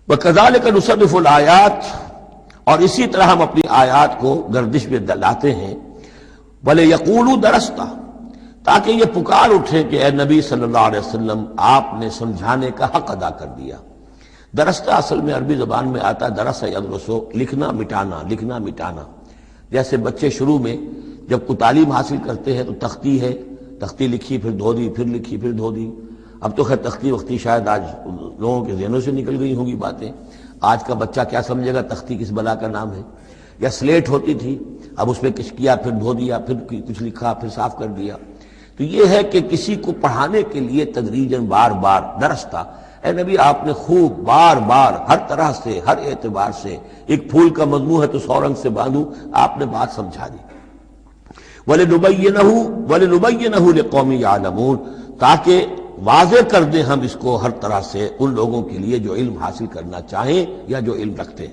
وَكَذَلِكَ نُصَرِّفُ الْآيَاتِ، اور اسی طرح ہم اپنی آیات کو گردش میں لاتے ہیں، وَلِيَقُولُوا دَرَسْتَ، تاکہ یہ پکار اٹھے کہ اے نبی صلی اللہ علیہ وسلم آپ نے سمجھانے کا حق ادا کر دیا۔ درستہ اصل میں عربی زبان میں آتا ہے درس یدرسو، لکھنا مٹانا، لکھنا مٹانا۔ جیسے بچے شروع میں جب کوئی تعلیم حاصل کرتے ہیں تو تختی ہے، تختی لکھی پھر دھو دی، پھر لکھی پھر دھو دی۔ اب تو خیر تختی وقتی شاید آج لوگوں کے ذہنوں سے نکل گئی ہوں گی باتیں، آج کا بچہ کیا سمجھے گا تختی کس بلا کا نام ہے۔ یا سلیٹ ہوتی تھی، اب اس پہ کچھ کیا پھر دھو دیا، پھر کچھ لکھا پھر صاف کر دیا۔ تو یہ ہے کہ کسی کو پڑھانے کے لیے تدریجاً بار بار درستہ، اے نبی آپ نے خوب بار بار ہر طرح سے ہر اعتبار سے، ایک پھول کا مضمون ہے تو 100 رنگ سے باندھوں، آپ نے بات سمجھا دی۔ وَلِنُبَيِّنَهُ لِقَوْمٍ يَعْلَمُونَ، تاکہ واضح کر دیں ہم اس کو ہر طرح سے ان لوگوں کے لیے جو علم حاصل کرنا چاہیں یا جو علم رکھتے ہیں۔